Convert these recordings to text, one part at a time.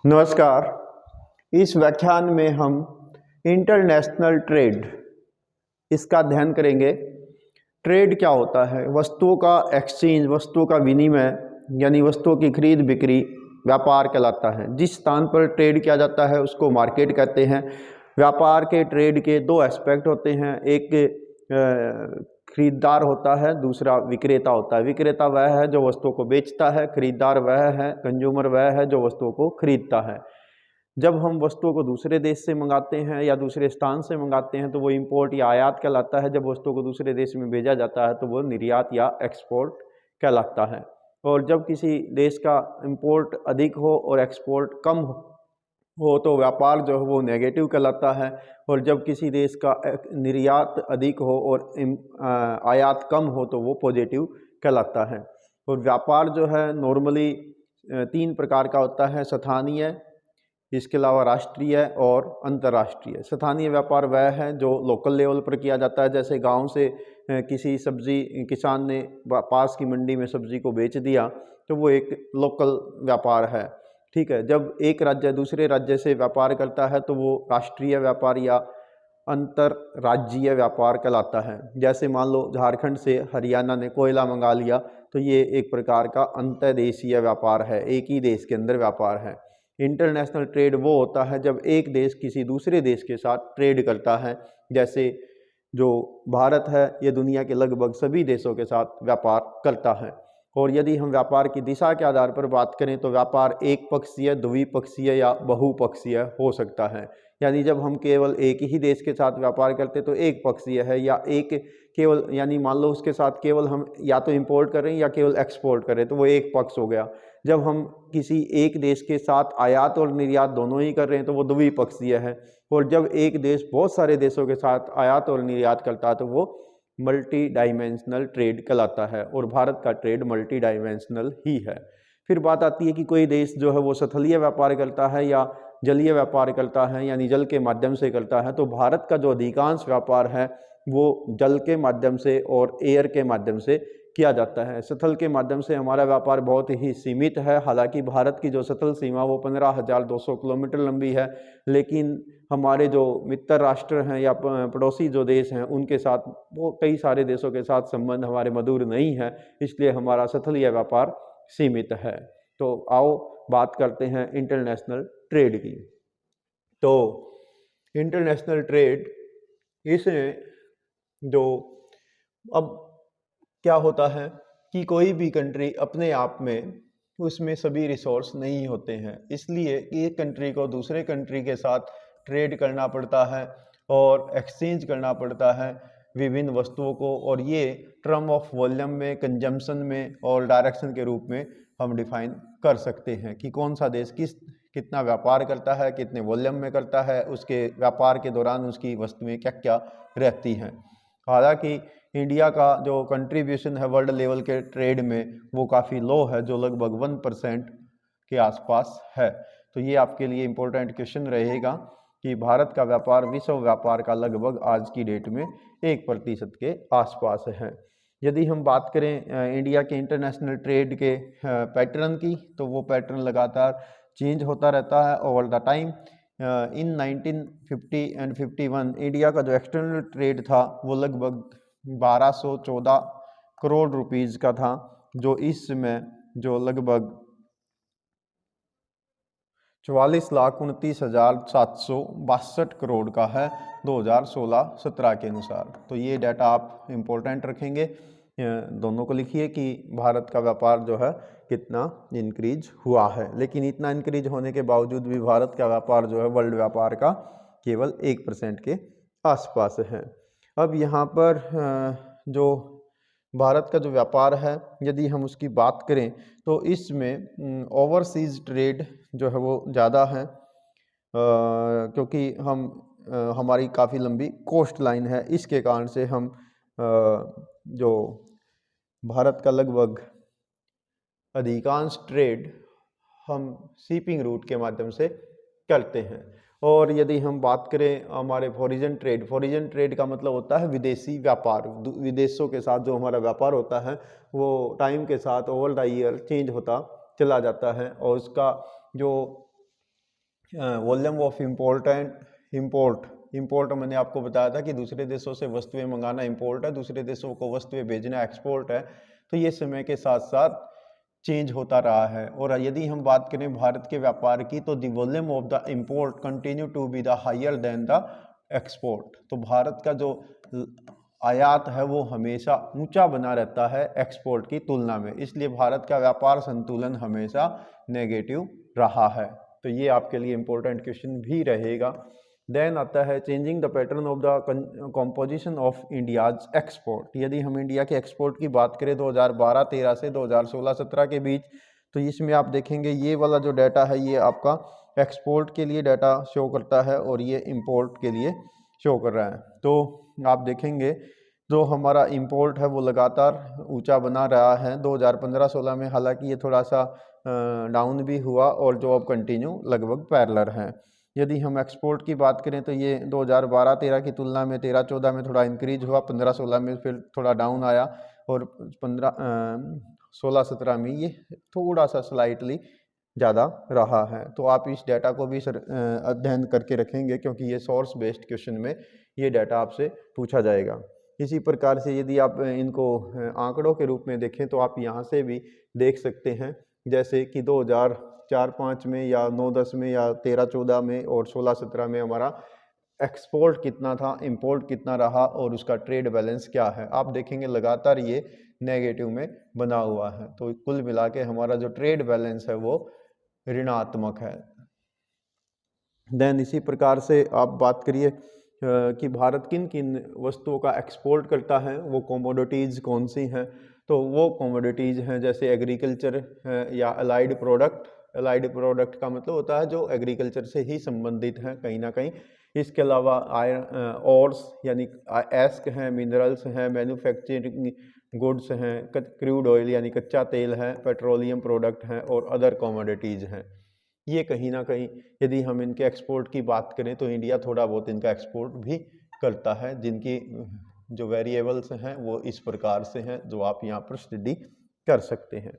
नमस्कार। इस व्याख्यान में हम इंटरनेशनल ट्रेड इसका अध्ययन करेंगे। ट्रेड क्या होता है? वस्तुओं का एक्सचेंज, वस्तुओं का विनिमय, यानी वस्तुओं की खरीद बिक्री व्यापार कहलाता है। जिस स्थान पर ट्रेड किया जाता है उसको मार्केट कहते हैं। व्यापार के ट्रेड के दो एस्पेक्ट होते हैं, एक खरीदार होता है, दूसरा विक्रेता होता है। विक्रेता वह है जो वस्तुओं को बेचता है, खरीदार वह है, कंज्यूमर वह है जो वस्तुओं को खरीदता है। जब हम वस्तुओं को दूसरे देश से मंगाते हैं या दूसरे स्थान से मंगाते हैं तो वो इंपोर्ट या आयात कहलाता है। जब वस्तुओं को दूसरे देश में भेजा जाता है तो वो निर्यात या एक्सपोर्ट कहलाता है। और जब किसी देश का इंपोर्ट अधिक हो और एक्सपोर्ट कम हो तो व्यापार जो है वो नेगेटिव कहलाता है। और जब किसी देश का निर्यात अधिक हो और आयात कम हो तो वो पॉजिटिव कहलाता है। और व्यापार जो है नॉर्मली तीन प्रकार का होता है: स्थानीय, इसके अलावा राष्ट्रीय और अंतर्राष्ट्रीय। स्थानीय व्यापार वह है जो लोकल लेवल पर किया जाता है, जैसे गांव से किसी सब्जी किसान ने पास की मंडी में सब्जी को बेच दिया तो वो एक लोकल व्यापार है। ठीक है। जब एक राज्य दूसरे राज्य से व्यापार करता है तो वो राष्ट्रीय व्यापार या अंतर्राज्यीय व्यापार कहलाता है। जैसे मान लो झारखंड से हरियाणा ने कोयला मंगा लिया तो ये एक प्रकार का अंतर्देशीय व्यापार है, एक ही देश के अंदर व्यापार है। इंटरनेशनल ट्रेड वो होता है जब एक देश किसी दूसरे देश के साथ ट्रेड करता है। जैसे जो भारत है ये दुनिया के लगभग सभी देशों के साथ व्यापार करता है। और यदि हम व्यापार की दिशा के आधार पर बात करें तो व्यापार एक पक्षीय, द्विपक्षीय या बहुपक्षीय हो सकता है। यानी जब हम केवल एक ही देश के साथ व्यापार करते तो एक पक्षीय है, या एक केवल यानी मान लो उसके साथ केवल हम या तो इंपोर्ट कर रहे हैं या केवल एक्सपोर्ट कर रहे हैं तो वो एक पक्ष हो गया। जब हम किसी एक देश के साथ आयात और निर्यात दोनों ही कर रहे हैं तो वो द्विपक्षीय है। और जब एक देश बहुत सारे देशों के साथ आयात और निर्यात करता है तो वो मल्टी डायमेंशनल ट्रेड कहलाता है। और भारत का ट्रेड मल्टी डायमेंशनल ही है। फिर बात आती है कि कोई देश जो है वो स्थलीय व्यापार करता है या जलीय व्यापार करता है, यानी जल के माध्यम से करता है। तो भारत का जो अधिकांश व्यापार है वो जल के माध्यम से और एयर के माध्यम से किया जाता है। स्थल के माध्यम से हमारा व्यापार बहुत ही सीमित है। हालांकि भारत की जो स्थल सीमा वो 15,200 किलोमीटर लंबी है, लेकिन हमारे जो मित्र राष्ट्र हैं या पड़ोसी जो देश हैं उनके साथ वो कई सारे देशों के साथ संबंध हमारे मधुर नहीं है, इसलिए हमारा स्थलीय व्यापार सीमित है। तो आओ बात करते हैं इंटरनेशनल ट्रेड की। तो इंटरनेशनल ट्रेड इसमें जो अब क्या होता है कि कोई भी कंट्री अपने आप में उसमें सभी रिसोर्स नहीं होते हैं, इसलिए एक कंट्री को दूसरे कंट्री के साथ ट्रेड करना पड़ता है और एक्सचेंज करना पड़ता है विभिन्न वस्तुओं को। और ये टर्म ऑफ वॉल्यूम में, कंजम्पशन में और डायरेक्शन के रूप में हम डिफाइन कर सकते हैं कि कौन सा देश कितना व्यापार करता है, कितने वॉल्यूम में करता है, उसके व्यापार के दौरान उसकी वस्तुएं क्या क्या रहती हैं। हालांकि इंडिया का जो कंट्रीब्यूशन है वर्ल्ड लेवल के ट्रेड में वो काफ़ी लो है, जो लगभग 1% के आसपास है। तो ये आपके लिए इम्पोर्टेंट क्वेश्चन रहेगा कि भारत का व्यापार विश्व व्यापार का लगभग आज की डेट में 1% के आसपास है। यदि हम बात करें इंडिया के इंटरनेशनल ट्रेड के पैटर्न की, तो वो पैटर्न लगातार चेंज होता रहता है over the time. In 1950 and 51 India का जो एक्सटर्नल ट्रेड था वो लगभग 1214 करोड़ रुपीस का था, जो इस समय जो लगभग 44,29,762 करोड़ का है 2016-17 के अनुसार। तो ये डाटा आप इम्पोर्टेंट रखेंगे, दोनों को लिखिए कि भारत का व्यापार जो है कितना इंक्रीज हुआ है। लेकिन इतना इंक्रीज होने के बावजूद भी भारत का व्यापार जो है वर्ल्ड व्यापार का केवल 1% के आसपास है। अब यहाँ पर जो भारत का जो व्यापार है यदि हम उसकी बात करें तो इसमें ओवरसीज ट्रेड जो है वो ज़्यादा है, क्योंकि हमारी काफ़ी लंबी कोस्ट लाइन है। इसके कारण से हम जो भारत का लगभग अधिकांश ट्रेड हम शिपिंग रूट के माध्यम से करते हैं। और यदि हम बात करें हमारे फॉरेन ट्रेड का मतलब होता है विदेशी व्यापार। विदेशों के साथ जो हमारा व्यापार होता है वो टाइम के साथ ओवर द ईयर चेंज होता चला जाता है और उसका जो volume of import and import मैंने आपको बताया था कि दूसरे देशों से वस्तुएं मंगाना इम्पोर्ट है, दूसरे देशों को वस्तुएं भेजना एक्सपोर्ट है। तो ये समय के साथ साथ चेंज होता रहा है। और यदि हम बात करें भारत के व्यापार की, तो the volume of the import continue to be the higher than the export. तो भारत का जो आयात है वो हमेशा ऊंचा बना रहता है एक्सपोर्ट की तुलना में, इसलिए भारत का व्यापार संतुलन हमेशा नेगेटिव रहा है। तो ये आपके लिए इम्पोर्टेंट क्वेश्चन भी रहेगा। देन आता है changing the pattern of the composition of India's export. यदि हम इंडिया के एक्सपोर्ट की बात करें 2012-13 से 2016-17 के बीच, तो इसमें आप देखेंगे ये वाला जो डाटा है ये आपका एक्सपोर्ट के लिए डाटा शो करता है और ये इंपोर्ट के लिए शो कर रहा है। तो आप देखेंगे जो हमारा इंपोर्ट है वो लगातार ऊंचा बना रहा है 2015-16 में, हालांकि ये थोड़ा सा डाउन भी हुआ और जो अब कंटिन्यू लगभग पैरेलल है। यदि हम एक्सपोर्ट की बात करें तो ये 2012-13 की तुलना में 13-14 में थोड़ा इंक्रीज हुआ, 15-16 में फिर थोड़ा डाउन आया और 16-17 में ये थोड़ा सा स्लाइटली ज़्यादा रहा है। तो आप इस डाटा को भी अध्ययन करके रखेंगे क्योंकि ये सोर्स बेस्ड क्वेश्चन में ये डाटा आपसे पूछा जाएगा। इसी प्रकार से यदि आप इनको आंकड़ों के रूप में देखें तो आप यहाँ से भी देख सकते हैं, जैसे कि 2004-05 में या 9-10 में या 13-14 में और 16-17 में हमारा एक्सपोर्ट कितना था, इंपोर्ट कितना रहा और उसका ट्रेड बैलेंस क्या है। आप देखेंगे लगातार ये नेगेटिव में बना हुआ है। तो कुल मिला के हमारा जो ट्रेड बैलेंस है वो ऋणात्मक है। देन इसी प्रकार से आप बात करिए कि भारत किन किन वस्तुओं का एक्सपोर्ट करता है, वो कमोडिटीज़ कौन सी हैं। तो वो कमोडिटीज़ हैं जैसे एग्रीकल्चर या अलाइड प्रोडक्ट। अलाइड प्रोडक्ट का मतलब होता है जो एग्रीकल्चर से ही संबंधित हैं कहीं ना कहीं। इसके अलावा आयरन ऑर्स यानी एस्क हैं, मिनरल्स हैं, मैन्युफैक्चरिंग गुड्स हैं, क्रूड ऑयल यानी कच्चा तेल है, पेट्रोलियम प्रोडक्ट हैं और अदर कमोडिटीज़ हैं। ये कहीं ना कहीं यदि हम इनके एक्सपोर्ट की बात करें तो इंडिया थोड़ा बहुत इनका एक्सपोर्ट भी करता है, जिनकी जो वेरिएबल्स हैं वो इस प्रकार से हैं जो आप यहाँ पर स्टडी कर सकते हैं।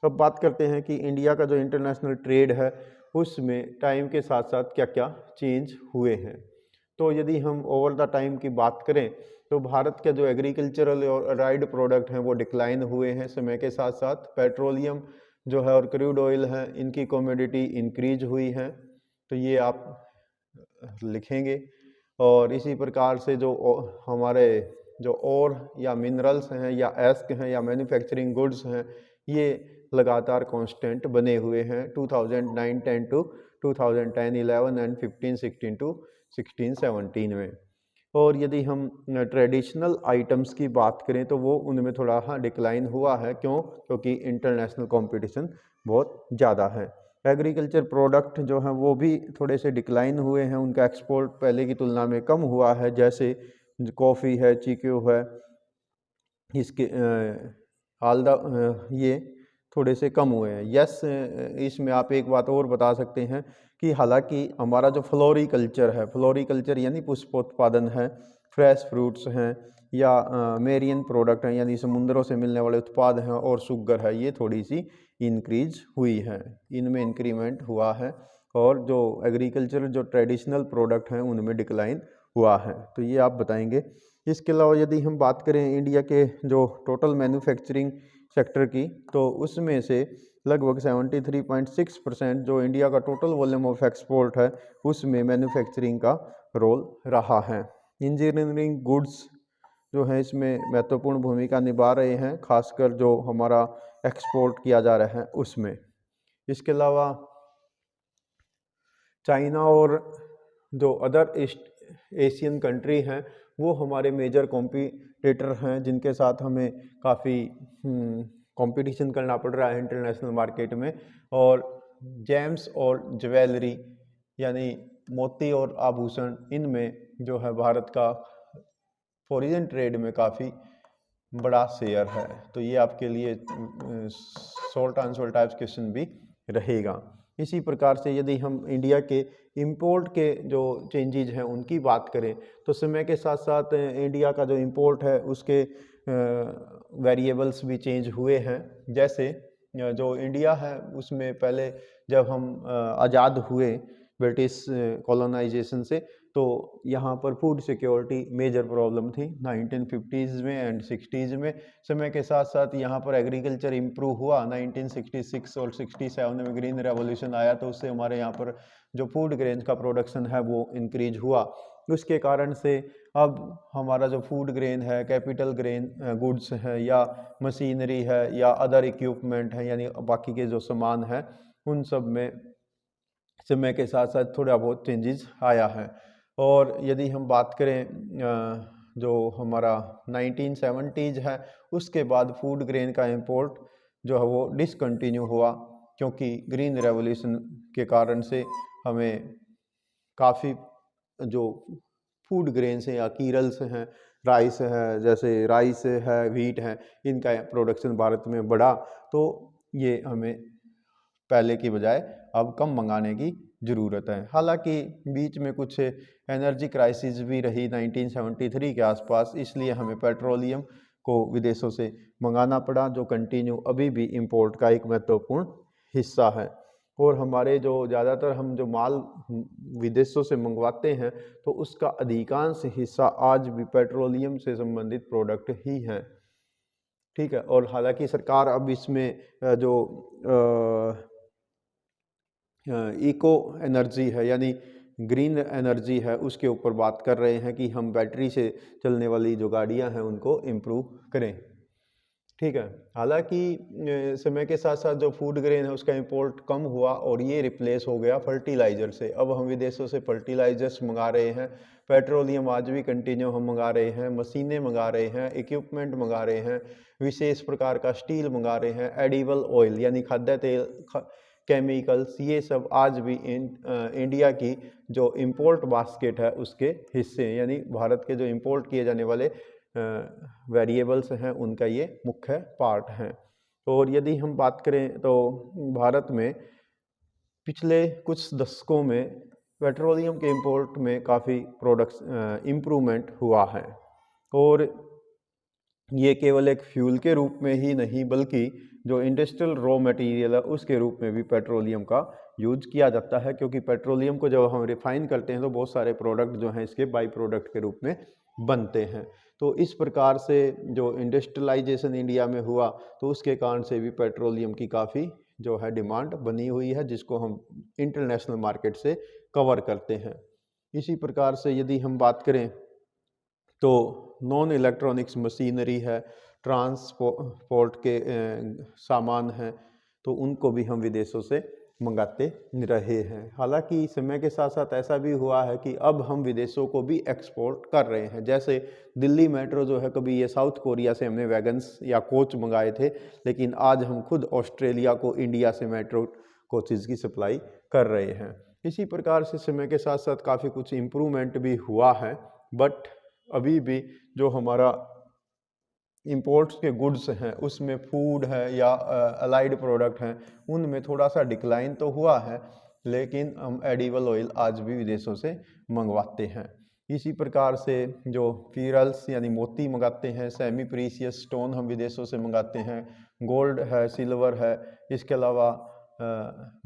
अब बात करते हैं कि इंडिया का जो इंटरनेशनल ट्रेड है उसमें टाइम के साथ साथ क्या क्या चेंज हुए हैं। तो यदि हम ओवर द टाइम की बात करें तो भारत के जो एग्रीकल्चरल और अलाइड प्रोडक्ट हैं वो डिक्लाइन हुए हैं समय के साथ साथ। पेट्रोलियम जो है और क्रूड ऑयल है इनकी कमोडिटी इंक्रीज हुई है, तो ये आप लिखेंगे। और इसी प्रकार से जो हमारे जो और या मिनरल्स हैं या एस्क हैं या मैन्युफैक्चरिंग गुड्स हैं ये लगातार कांस्टेंट बने हुए हैं 2009-10 टू 2010-11 एंड 15-16 टू 16-17 में। और यदि हम ट्रेडिशनल आइटम्स की बात करें तो वो उनमें थोड़ा डिक्लाइन हुआ है। क्यों? क्योंकि इंटरनेशनल कंपटीशन बहुत ज़्यादा है। एग्रीकल्चर प्रोडक्ट जो हैं वो भी थोड़े से डिक्लाइन हुए हैं, उनका एक्सपोर्ट पहले की तुलना में कम हुआ है, जैसे कॉफ़ी है, चीकू है, इसके आलदा ये थोड़े से कम हुए हैं। यस, इसमें आप एक बात और बता सकते हैं कि हालांकि हमारा जो फ्लोरिकल्चर है, फ्लोरिकल्चर यानी पुष्पोत्पादन है, फ्रेश फ्रूट्स हैं या मेरियन प्रोडक्ट हैं यानी समुद्रों से मिलने वाले उत्पाद हैं और शुगर है, ये थोड़ी सी इंक्रीज हुई है, इनमें इंक्रीमेंट हुआ है। और जो एग्रीकल्चर जो ट्रेडिशनल प्रोडक्ट हैं उनमें डिक्लाइन हुआ है। तो ये आप बताएंगे। इसके अलावा यदि हम बात करें इंडिया के जो टोटल मैन्युफैक्चरिंग सेक्टर की, तो उसमें से लगभग 73.6% जो इंडिया का टोटल वॉल्यूम ऑफ एक्सपोर्ट है उसमें मैन्युफैक्चरिंग का रोल रहा है। इंजीनियरिंग गुड्स जो है इसमें महत्वपूर्ण भूमिका निभा रहे हैं, खासकर जो हमारा एक्सपोर्ट किया जा रहा है उसमें। इसके अलावा चाइना और जो अदर एशियन कंट्री हैं वो हमारे मेजर कॉम्पिटिटर हैं, जिनके साथ हमें काफ़ी कंपटीशन करना पड़ रहा है इंटरनेशनल मार्केट में। और जेम्स और ज्वेलरी यानी मोती और आभूषण, इनमें जो है भारत का फॉरेन ट्रेड में काफ़ी बड़ा शेयर है। तो ये आपके लिए शॉर्ट आंसर टाइप्स क्वेश्चन भी रहेगा। इसी प्रकार से यदि हम इंडिया के इंपोर्ट के जो चेंजेज हैं उनकी बात करें तो समय के साथ साथ इंडिया का जो इंपोर्ट है उसके वेरिएबल्स भी चेंज हुए हैं। जैसे जो इंडिया है उसमें पहले जब हम आज़ाद हुए ब्रिटिश कॉलोनाइजेशन से। तो यहाँ पर फूड सिक्योरिटी मेजर प्रॉब्लम थी 1950s में एंड 60s में। समय के साथ साथ यहाँ पर एग्रीकल्चर इम्प्रूव हुआ। 1966 और 67 में ग्रीन रेवोल्यूशन आया, तो उससे हमारे यहाँ पर जो फूड ग्रेन का प्रोडक्शन है वो इंक्रीज हुआ। उसके कारण से अब हमारा जो फूड ग्रेन है, कैपिटल ग्रेन गुड्स है, या मशीनरी है, या अदर इक्विपमेंट है, यानी बाकी के जो सामान है, उन सब में समय के साथ साथ थोड़ा बहुत चेंजेस आया है। और यदि हम बात करें जो हमारा 1970s है, उसके बाद फूड ग्रेन का इंपोर्ट जो है वो डिसकंटिन्यू हुआ, क्योंकि ग्रीन रेवोल्यूशन के कारण से हमें काफ़ी जो फूड ग्रेन्स हैं या कीरल्स हैं, राइस है, जैसे राइस है, व्हीट है, इनका प्रोडक्शन भारत में बढ़ा, तो ये हमें पहले की बजाय अब कम मंगाने की ज़रूरत है। हालांकि बीच में कुछ एनर्जी क्राइसिस भी रही 1973 के आसपास, इसलिए हमें पेट्रोलियम को विदेशों से मंगाना पड़ा, जो कंटिन्यू अभी भी इंपोर्ट का एक महत्वपूर्ण हिस्सा है। और हमारे जो ज़्यादातर हम जो माल विदेशों से मंगवाते हैं, तो उसका अधिकांश हिस्सा आज भी पेट्रोलियम से संबंधित प्रोडक्ट ही हैं। ठीक है। और हालांकि सरकार अब इसमें जो इको एनर्जी है, यानी ग्रीन एनर्जी है, उसके ऊपर बात कर रहे हैं कि हम बैटरी से चलने वाली जो गाड़ियां हैं उनको इम्प्रूव करें। ठीक है। हालांकि समय के साथ साथ जो फूड ग्रेन है उसका इंपोर्ट कम हुआ और ये रिप्लेस हो गया फर्टिलाइज़र से। अब हम विदेशों से फर्टिलाइजर्स मंगा रहे हैं, पेट्रोलियम आज भी कंटिन्यू हम मंगा रहे हैं, मशीनें मंगा रहे हैं, इक्विपमेंट मंगा रहे हैं, विशेष प्रकार का स्टील मंगा रहे हैं, एडिबल ऑयल यानी खाद्य तेल, केमिकल्स, ये सब आज भी इंडिया की जो इंपोर्ट बास्केट है उसके हिस्से हैं, यानी भारत के जो इंपोर्ट किए जाने वाले वेरिएबल्स हैं उनका ये मुख्य पार्ट हैं। और यदि हम बात करें तो भारत में पिछले कुछ दशकों में पेट्रोलियम के इंपोर्ट में काफ़ी प्रोडक्ट्स इम्प्रूवमेंट हुआ है। और ये केवल एक फ्यूल के रूप में ही नहीं, बल्कि जो इंडस्ट्रियल रॉ मटेरियल है उसके रूप में भी पेट्रोलियम का यूज किया जाता है, क्योंकि पेट्रोलियम को जब हम रिफाइन करते हैं तो बहुत सारे प्रोडक्ट जो हैं इसके बाई प्रोडक्ट के रूप में बनते हैं। तो इस प्रकार से जो इंडस्ट्रियलाइजेशन इंडिया में हुआ, तो उसके कारण से भी पेट्रोलियम की काफ़ी जो है डिमांड बनी हुई है, जिसको हम इंटरनेशनल मार्केट से कवर करते हैं। इसी प्रकार से यदि हम बात करें तो नॉन इलेक्ट्रॉनिक्स मशीनरी है, ट्रांसपोर्ट के सामान हैं, तो उनको भी हम विदेशों से मंगाते रहे हैं। हालांकि समय के साथ साथ ऐसा भी हुआ है कि अब हम विदेशों को भी एक्सपोर्ट कर रहे हैं। जैसे दिल्ली मेट्रो जो है, कभी ये साउथ कोरिया से हमने वैगन्स या कोच मंगाए थे, लेकिन आज हम खुद ऑस्ट्रेलिया को इंडिया से मेट्रो कोचेज़ की सप्लाई कर रहे हैं। इसी प्रकार से समय के साथ साथ काफ़ी कुछ इम्प्रूवमेंट भी हुआ है, बट अभी भी जो हमारा इंपोर्ट्स के गुड्स हैं उसमें फूड है या अलाइड प्रोडक्ट हैं, उनमें थोड़ा सा डिक्लाइन तो हुआ है, लेकिन हम एडिबल ऑयल आज भी विदेशों से मंगवाते हैं। इसी प्रकार से जो कीरल्स यानी मोती मंगाते हैं, सेमी प्रीशियस स्टोन हम विदेशों से मंगाते हैं, गोल्ड है, सिल्वर है, इसके अलावा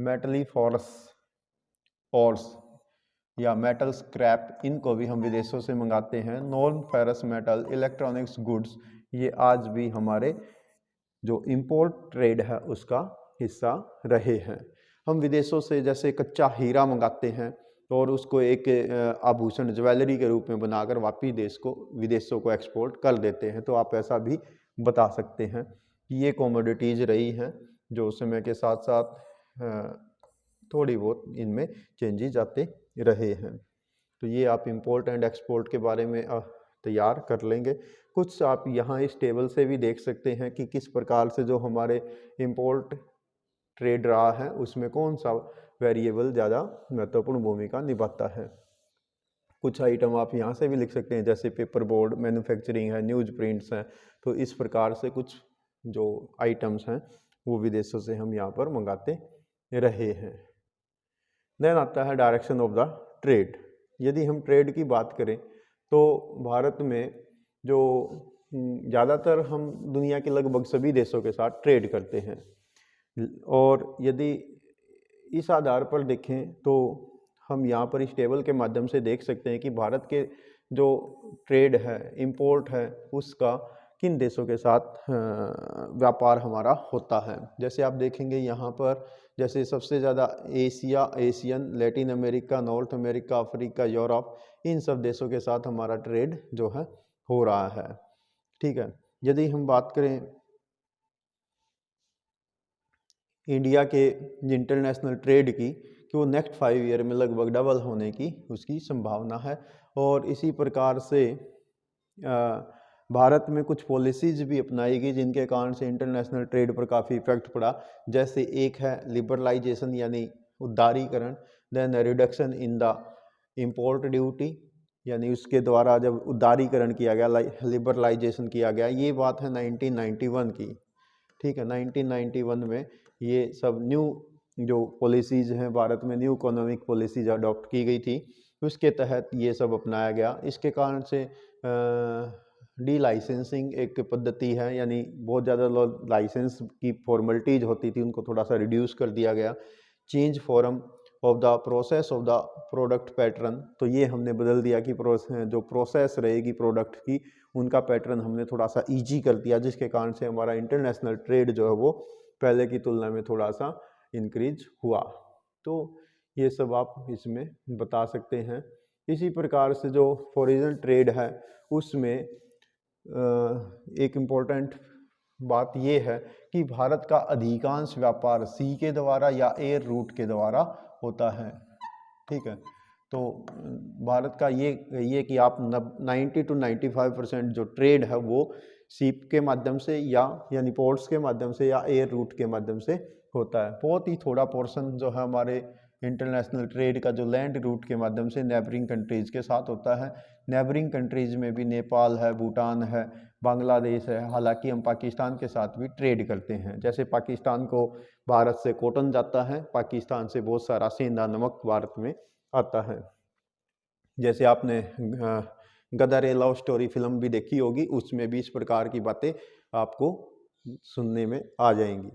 मेटलीफॉरस ऑर्स या मेटल स्क्रैप, इनको भी हम विदेशों से मंगाते हैं। Non ferrous metal, electronics goods, ये आज भी हमारे जो इंपोर्ट ट्रेड है उसका हिस्सा रहे हैं। हम विदेशों से जैसे कच्चा हीरा मंगाते हैं और उसको एक आभूषण ज्वेलरी के रूप में बनाकर वापिस विदेशों को एक्सपोर्ट कर देते हैं। तो आप ऐसा भी बता सकते हैं कि ये कमोडिटीज़ रही हैं जो समय के साथ साथ थोड़ी बहुत इनमें चेंजेस आते रहे हैं। तो ये आप इंपोर्ट एंड एक्सपोर्ट के बारे में तैयार कर लेंगे। कुछ आप यहाँ इस टेबल से भी देख सकते हैं कि किस प्रकार से जो हमारे इंपोर्ट ट्रेड रहा है उसमें कौन सा वेरिएबल ज़्यादा महत्वपूर्ण भूमिका निभाता है। कुछ आइटम आप यहाँ से भी लिख सकते हैं, जैसे पेपर बोर्ड मैन्युफैक्चरिंग है, न्यूज़ प्रिंट्स हैं। तो इस प्रकार से कुछ जो आइटम्स हैं वो विदेशों से हम यहाँ पर मंगाते रहे हैं। देन आता है डायरेक्शन ऑफ द ट्रेड। यदि हम ट्रेड की बात करें तो भारत में जो ज़्यादातर हम दुनिया के लगभग सभी देशों के साथ ट्रेड करते हैं, और यदि इस आधार पर देखें तो हम यहाँ पर इस टेबल के माध्यम से देख सकते हैं कि भारत के जो ट्रेड है, इंपोर्ट है, उसका किन देशों के साथ व्यापार हमारा होता है। जैसे आप देखेंगे यहाँ पर, जैसे सबसे ज़्यादा Asian, Latin America, North America, Africa, Europe, इन सब देशों के साथ हमारा ट्रेड जो है हो रहा है। ठीक है। यदि हम बात करें इंडिया के इंटरनेशनल ट्रेड की, कि वो नेक्स्ट 5 ईयर में लगभग डबल होने की उसकी संभावना है। और इसी प्रकार से भारत में कुछ पॉलिसीज भी अपनाई गई जिनके कारण से इंटरनेशनल ट्रेड पर काफ़ी इफेक्ट पड़ा। जैसे एक है लिबरलाइजेशन यानी उदारीकरण, then reduction in the import duty, यानी उसके द्वारा जब उदारीकरण किया गया, लिबरलाइजेशन किया गया, ये बात है 1991 की। ठीक है, 1991 में ये सब न्यू जो पॉलिसीज़ हैं भारत में, न्यू इकोनॉमिक पॉलिसीज अडॉप्ट की गई थी, उसके तहत ये सब अपनाया गया। इसके कारण से डी लाइसेंसिंग एक पद्धति है, यानी बहुत ज़्यादा लाइसेंस की फॉर्मेलिटीज होती थी उनको थोड़ा सा रिड्यूस कर दिया गया। Change form of the process of the product pattern, तो ये हमने बदल दिया कि जो प्रोसेस रहेगी प्रोडक्ट की, उनका पैटर्न हमने थोड़ा सा ईजी कर दिया, जिसके कारण से हमारा इंटरनेशनल ट्रेड जो है वो पहले की तुलना में थोड़ा सा इंक्रीज हुआ। तो ये सब आप इसमें बता सकते हैं। इसी प्रकार से जो फॉरेन ट्रेड है उसमें एक इम्पोर्टेंट बात ये है कि भारत का अधिकांश व्यापार सी के द्वारा या एयर रूट के द्वारा होता है। ठीक है, तो भारत का ये कि आप 90 to 95% जो ट्रेड है वो शिप के माध्यम से यानी पोर्ट्स के माध्यम से या एयर रूट के माध्यम से होता है। बहुत ही थोड़ा पोर्शन जो है हमारे इंटरनेशनल ट्रेड का जो लैंड रूट के माध्यम से नेबरिंग कंट्रीज के साथ होता है। नेबरिंग कंट्रीज में भी नेपाल है, भूटान है, बांग्लादेश है। हालांकि हम पाकिस्तान के साथ भी ट्रेड करते हैं। जैसे पाकिस्तान को भारत से कॉटन जाता है, पाकिस्तान से बहुत सारा सेंधा नमक भारत में आता है। जैसे आपने गदर ए लव स्टोरी फिल्म भी देखी होगी, उसमें भी इस प्रकार की बातें आपको सुनने में आ जाएंगी।